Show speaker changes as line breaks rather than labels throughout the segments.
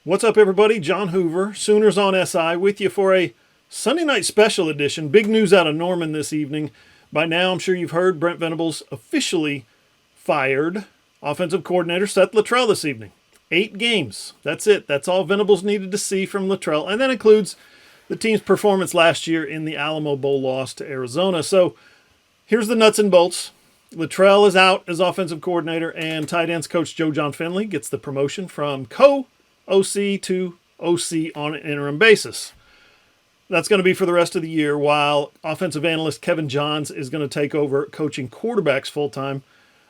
What's up, everybody? John Hoover, Sooners on SI, with you for a Sunday night special edition. Big news out of Norman this evening. By now, I'm sure you've heard Brent Venables officially fired offensive coordinator Seth Littrell this evening. 8 games. That's it. That's all Venables needed to see from Littrell. And that includes the team's performance last year in the Alamo Bowl loss to Arizona. So here's the nuts and bolts. Littrell is out as offensive coordinator, and tight ends coach Joe John Finley gets the promotion from co-OC to OC on an interim basis. That's going to be for the rest of the year, while offensive analyst Kevin Johns is going to take over coaching quarterbacks full-time.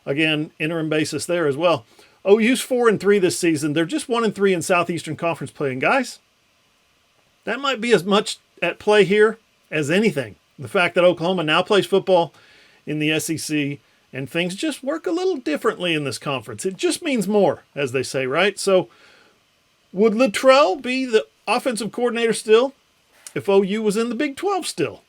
Again, interim basis there as well. OU's 4-3 this season. They're just 1-3 in Southeastern Conference play. And guys, that might be as much at play here as anything. The fact that Oklahoma now plays football in the SEC, and things just work a little differently in this conference. It just means more, as they say, right? So would Littrell be the offensive coordinator still if OU was in the Big 12 still?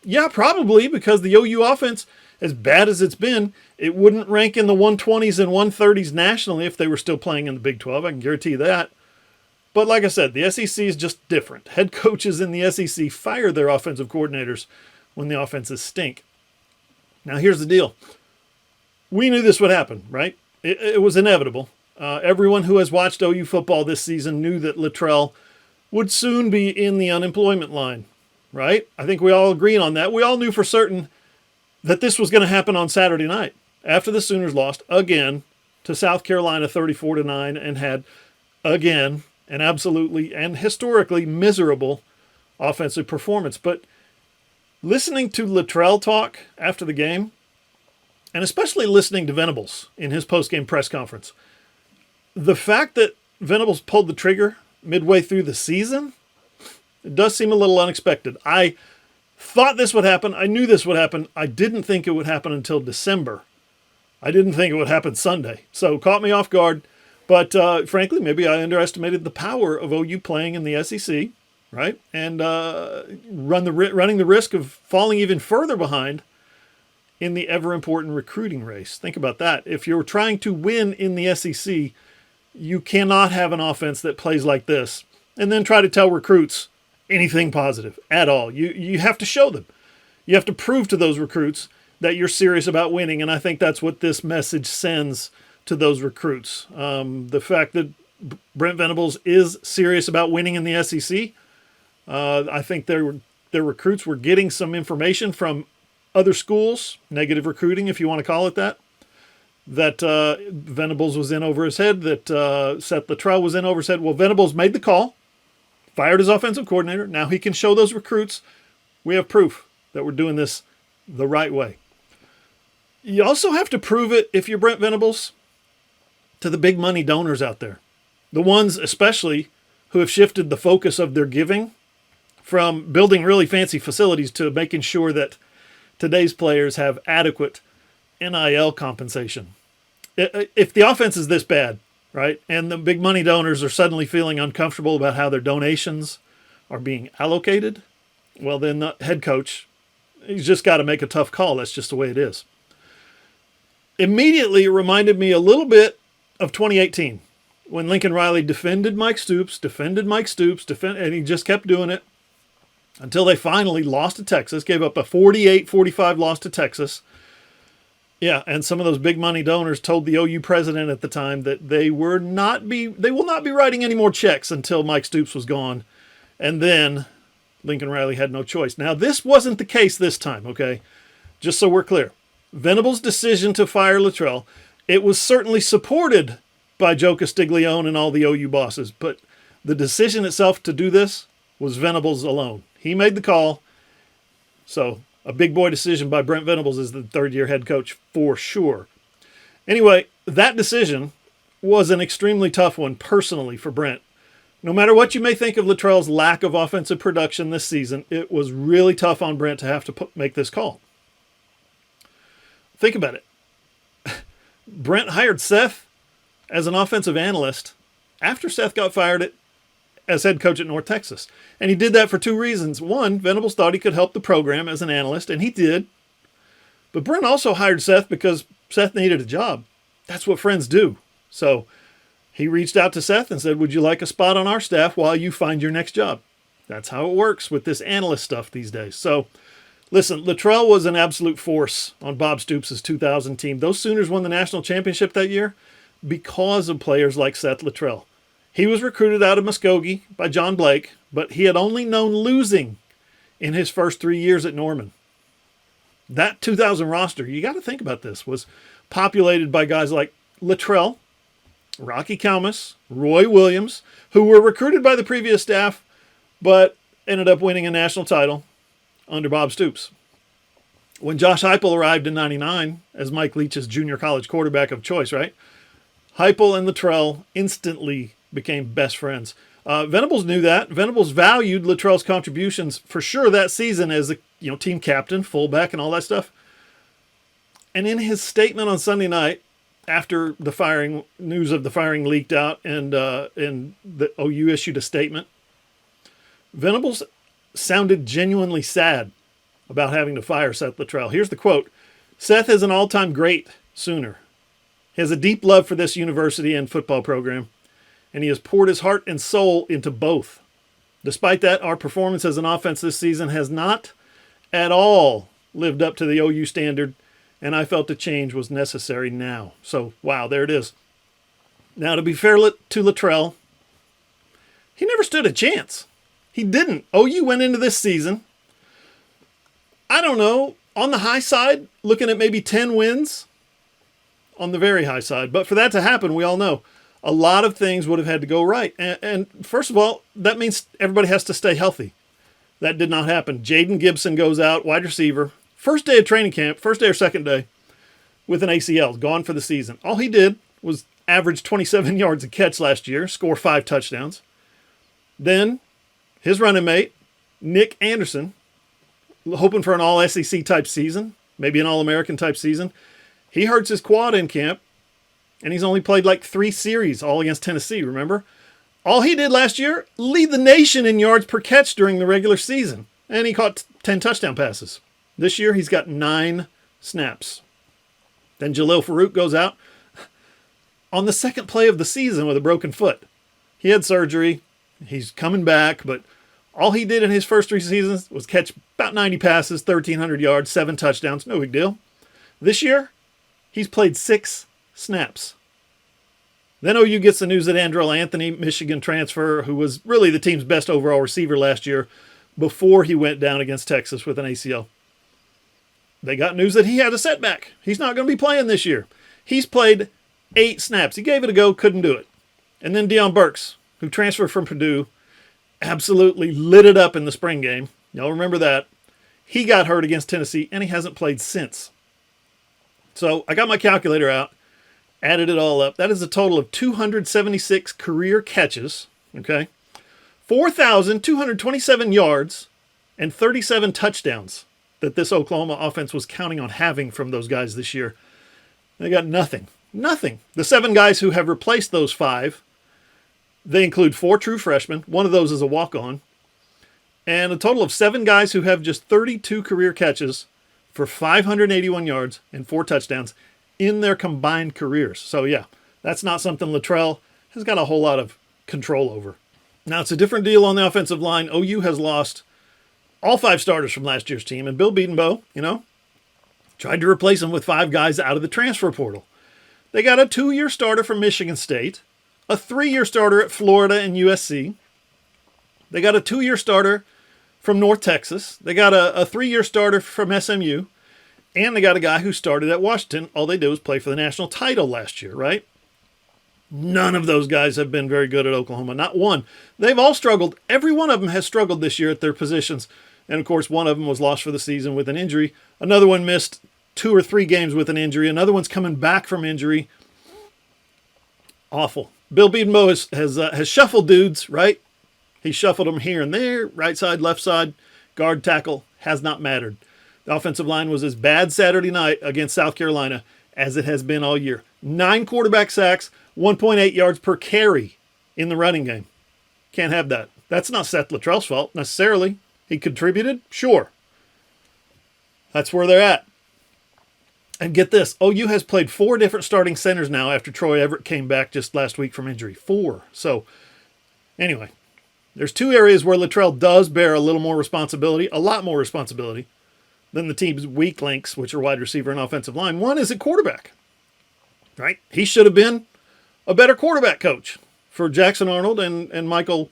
Yeah, probably, because the OU offense, as bad as it's been, it wouldn't rank in the 120s and 130s nationally if they were still playing in the Big 12. I can guarantee you that. But like I said, the SEC is just different. Head coaches in the SEC fire their offensive coordinators when the offenses stink. Now, here's the deal. We knew this would happen, right? It was inevitable. Everyone who has watched OU football this season knew that Littrell would soon be in the unemployment line, right? I think we all agreed on that. We all knew for certain that this was going to happen on Saturday night after the Sooners lost again to South Carolina 34-9 and had, again, an absolutely and historically miserable offensive performance. But listening to Littrell talk after the game, and especially listening to Venables in his post-game press conference, the fact that Venables pulled the trigger midway through the season, it does seem a little unexpected. I thought this would happen. I knew this would happen. I didn't think it would happen until December. I didn't think it would happen Sunday. So caught me off guard. But frankly, maybe I underestimated the power of OU playing in the SEC, right? And running the risk of falling even further behind in the ever-important recruiting race. Think about that. If you're trying to win in the SEC, you cannot have an offense that plays like this and then try to tell recruits anything positive at all. You have to show them. You have to prove to those recruits that you're serious about winning, and I think that's what this message sends to those recruits. The fact that Brent Venables is serious about winning in the SEC, I think their recruits were getting some information from other schools, negative recruiting if you want to call it that Venables was in over his head, that Seth Littrell was in over his head. Well, Venables made the call, fired his offensive coordinator. Now he can show those recruits we have proof that we're doing this the right way. You also have to prove it, if you're Brent Venables, to the big money donors out there. The ones especially who have shifted the focus of their giving from building really fancy facilities to making sure that today's players have adequate NIL compensation. If the offense is this bad, right, and the big money donors are suddenly feeling uncomfortable about how their donations are being allocated, well, then the head coach, he's just got to make a tough call. That's just the way it is. Immediately, it reminded me a little bit of 2018 when Lincoln Riley defended Mike Stoops, and he just kept doing it until they finally lost to Texas, gave up a 48-45 loss to Texas. Yeah, and some of those big money donors told the OU president at the time that they will not be writing any more checks until Mike Stoops was gone. And then Lincoln Riley had no choice. Now, this wasn't the case this time, okay? Just so we're clear. Venables' decision to fire Littrell, it was certainly supported by Joe Castiglione and all the OU bosses, but the decision itself to do this was Venables alone. He made the call. So a big boy decision by Brent Venables as the third-year head coach for sure. Anyway, that decision was an extremely tough one personally for Brent. No matter what you may think of Littrell's lack of offensive production this season, it was really tough on Brent to have to make this call. Think about it. Brent hired Seth as an offensive analyst after Seth got fired as head coach at North Texas. And he did that for 2 reasons. One, Venables thought he could help the program as an analyst, and he did. But Brent also hired Seth because Seth needed a job. That's what friends do. So he reached out to Seth and said, would you like a spot on our staff while you find your next job? That's how it works with this analyst stuff these days. So, listen, Littrell was an absolute force on Bob Stoops' 2000 team. Those Sooners won the national championship that year because of players like Seth Littrell. He was recruited out of Muskogee by John Blake, but he had only known losing in his first 3 years at Norman. That 2000 roster, you got to think about this, was populated by guys like Littrell, Rocky Kalmus, Roy Williams, who were recruited by the previous staff, but ended up winning a national title under Bob Stoops. When Josh Heupel arrived in 99 as Mike Leach's junior college quarterback of choice, right? Heupel and Littrell instantly became best friends. Venables knew that. Venables valued Littrell's contributions for sure that season as a team captain, fullback, and all that stuff. And in his statement on Sunday night, after the news of the firing leaked out and the OU issued a statement, Venables sounded genuinely sad about having to fire Seth Littrell. Here's the quote. Seth is an all-time great Sooner. He has a deep love for this university and football program, and he has poured his heart and soul into both. Despite that, our performance as an offense this season has not at all lived up to the OU standard, and I felt a change was necessary now. So, wow, there it is. Now, to be fair to Littrell, he never stood a chance. He didn't. OU went into this season, I don't know, on the high side, looking at maybe 10 wins, on the very high side. But for that to happen, we all know, a lot of things would have had to go right. And first of all, that means everybody has to stay healthy. That did not happen. Jaden Gibson goes out, wide receiver, first day of training camp, first day or second day, with an ACL, gone for the season. All he did was average 27 yards a catch last year, score 5 touchdowns. Then his running mate, Nick Anderson, hoping for an all-SEC type season, maybe an All-American type season. He hurts his quad in camp, and he's only played like 3 series, all against Tennessee, remember? All he did last year, lead the nation in yards per catch during the regular season, and he caught 10 touchdown passes. This year, he's got 9 snaps. Then Jalil Farouk goes out on the second play of the season with a broken foot. He had surgery. He's coming back, but all he did in his first 3 seasons was catch about 90 passes, 1,300 yards, 7 touchdowns. No big deal. This year, he's played 6 snaps. Then OU gets the news that Andrell Anthony, Michigan transfer, who was really the team's best overall receiver last year before he went down against Texas with an ACL. They got news that he had a setback. He's not going to be playing this year. He's played 8 snaps. He gave it a go, couldn't do it. And then Deion Burks, who transferred from Purdue, absolutely lit it up in the spring game. Y'all remember that. He got hurt against Tennessee, and he hasn't played since. So I got my calculator out, added it all up. That is a total of 276 career catches, okay? 4,227 yards and 37 touchdowns that this Oklahoma offense was counting on having from those guys this year. They got nothing. Nothing. The 7 guys who have replaced those 5, they include 4 true freshmen. One of those is a walk-on. And a total of 7 guys who have just 32 career catches for 581 yards and 4 touchdowns in their combined careers. So, yeah, that's not something Littrell has got a whole lot of control over. Now, it's a different deal on the offensive line. OU has lost all 5 starters from last year's team. And Bill Bedenbaugh, tried to replace them with 5 guys out of the transfer portal. They got a 2-year starter from Michigan State, a 3-year starter at Florida and USC. They got a 2-year starter from North Texas. They got a 3-year starter from SMU. And they got a guy who started at Washington. All they did was play for the national title last year, right? None of those guys have been very good at Oklahoma. Not one. They've all struggled. Every one of them has struggled this year at their positions. And, of course, one of them was lost for the season with an injury. Another one missed 2 or 3 games with an injury. Another one's coming back from injury. Awful. Bill Bedenbaugh has shuffled dudes, right? He shuffled them here and there, right side, left side, guard, tackle, has not mattered. The offensive line was as bad Saturday night against South Carolina as it has been all year. 9 quarterback sacks, 1.8 yards per carry in the running game. Can't have that. That's not Seth Littrell's fault necessarily. He contributed? Sure. That's where they're at. And get this, OU has played 4 different starting centers now after Troy Everett came back just last week from injury. 4. So anyway, there's 2 areas where Littrell does bear a little more responsibility, a lot more responsibility than the team's weak links, which are wide receiver and offensive line. One is at quarterback, right? He should have been a better quarterback coach for Jackson Arnold and Michael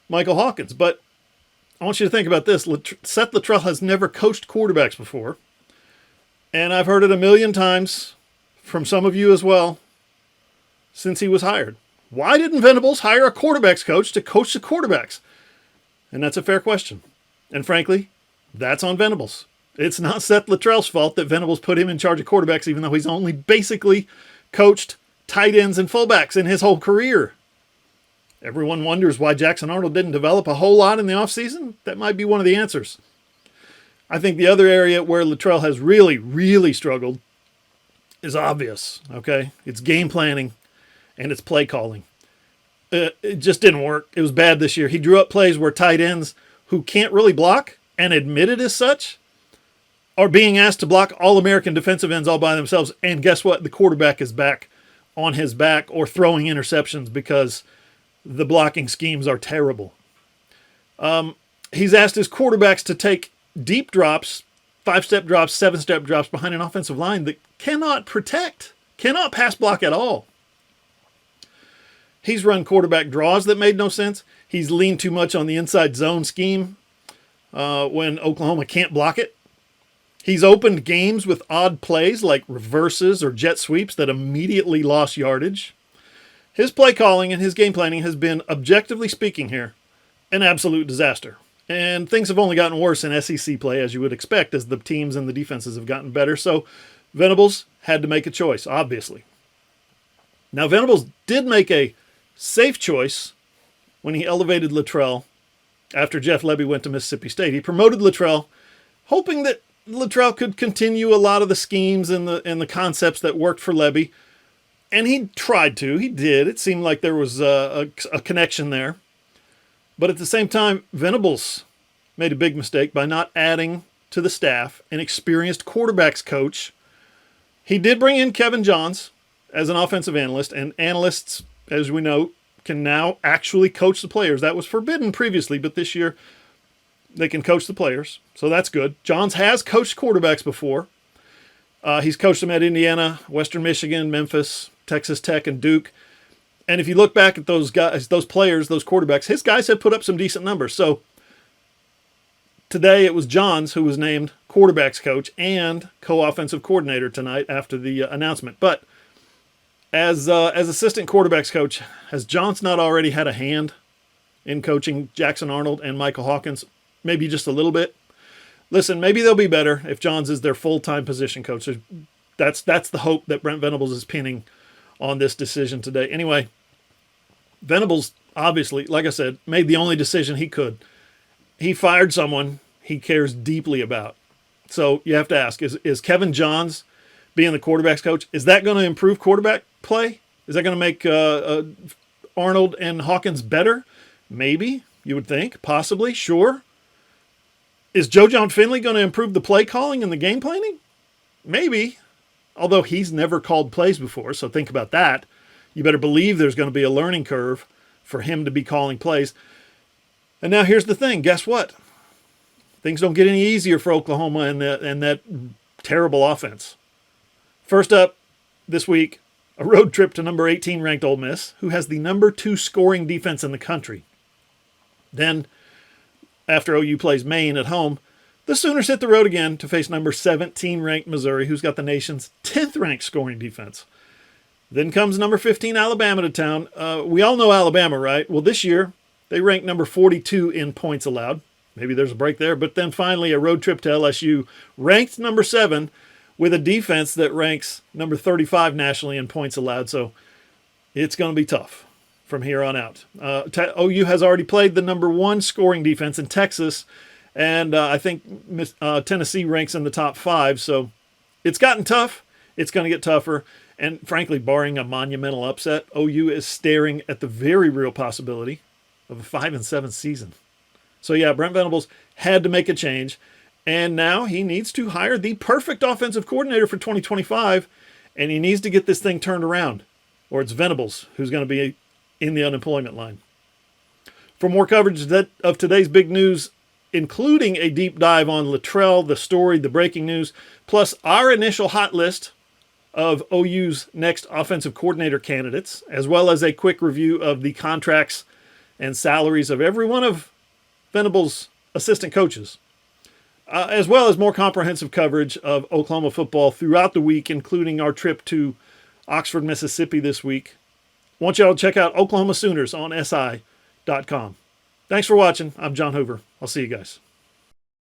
Hawkins. But I want you to think about this. Seth Littrell has never coached quarterbacks before. And I've heard it a million times from some of you as well since he was hired. Why didn't Venables hire a quarterbacks coach to coach the quarterbacks? And that's a fair question. And frankly, that's on Venables. It's not Seth Littrell's fault that Venables put him in charge of quarterbacks, even though he's only basically coached tight ends and fullbacks in his whole career. Everyone wonders why Jackson Arnold didn't develop a whole lot in the offseason. That might be one of the answers. I think the other area where Littrell has really, really struggled is obvious, okay? It's game planning and it's play calling. It just didn't work. It was bad this year. He drew up plays where tight ends who can't really block and admitted as such are being asked to block All-American defensive ends all by themselves. And guess what? The quarterback is back on his back or throwing interceptions because the blocking schemes are terrible. He's asked his quarterbacks to take deep drops, 5-step drops, 7-step drops behind an offensive line that cannot protect, cannot pass block at all. He's run quarterback draws that made no sense. He's leaned too much on the inside zone scheme when Oklahoma can't block it. He's opened games with odd plays like reverses or jet sweeps that immediately lost yardage. His play calling and his game planning has been, objectively speaking here, an absolute disaster. And things have only gotten worse in SEC play, as you would expect, as the teams and the defenses have gotten better. So Venables had to make a choice, obviously. Now, Venables did make a safe choice when he elevated Littrell after Jeff Lebby went to Mississippi State. He promoted Littrell, hoping that Littrell could continue a lot of the schemes and the concepts that worked for Lebby. And he tried to. He did. It seemed like there was a connection there. But at the same time, Venables made a big mistake by not adding to the staff an experienced quarterbacks coach. He did bring in Kevin Johns as an offensive analyst, and analysts, as we know, can now actually coach the players. That was forbidden previously, but this year they can coach the players, so that's good. Johns has coached quarterbacks before. He's coached them at Indiana, Western Michigan, Memphis, Texas Tech, and Duke. And if you look back at those guys, those players, those quarterbacks, his guys have put up some decent numbers. So today it was Johns who was named quarterbacks coach and co-offensive coordinator tonight after the announcement. But as assistant quarterbacks coach, has Johns not already had a hand in coaching Jackson Arnold and Michael Hawkins? Maybe just a little bit. Listen, maybe they'll be better if Johns is their full-time position coach. That's the hope that Brent Venables is pinning on this decision today. Anyway, Venables, obviously, like I said, made the only decision he could. He fired someone he cares deeply about. So you have to ask, is Kevin Johns being the quarterback's coach, is that going to improve quarterback play? Is that going to make Arnold and Hawkins better? Maybe, you would think. Possibly, sure. Is Joe John Finley going to improve the play calling and the game planning? Maybe. Although he's never called plays before, so think about that. You better believe there's going to be a learning curve for him to be calling plays. And now here's the thing. Guess what? Things don't get any easier for Oklahoma and that terrible offense. First up this week, a road trip to number 18 ranked Ole Miss, who has the number 2 scoring defense in the country. Then, after OU plays Maine at home, the Sooners hit the road again to face number 17 ranked Missouri, who's got the nation's 10th ranked scoring defense. Then comes number 15 Alabama to town. We all know Alabama, right? Well, this year they ranked number 42 in points allowed. Maybe there's a break there. But then finally a road trip to LSU, ranked number 7, with a defense that ranks number 35 nationally in points allowed. So it's going to be tough from here on out. OU has already played the number 1 scoring defense in Texas, and I think Tennessee ranks in the top 5. So it's gotten tough. It's going to get tougher. And frankly, barring a monumental upset, OU is staring at the very real possibility of a 5-7 season. So yeah, Brent Venables had to make a change. And now he needs to hire the perfect offensive coordinator for 2025, and he needs to get this thing turned around, or it's Venables who's going to be in the unemployment line. For more coverage of today's big news, including a deep dive on Littrell, the story, the breaking news, plus our initial hot list of OU's next offensive coordinator candidates, as well as a quick review of the contracts and salaries of every one of Venables' assistant coaches, as well as more comprehensive coverage of Oklahoma football throughout the week, including our trip to Oxford, Mississippi this week. I want y'all to check out Oklahoma Sooners on SI.com. Thanks for watching. I'm John Hoover. I'll see you guys.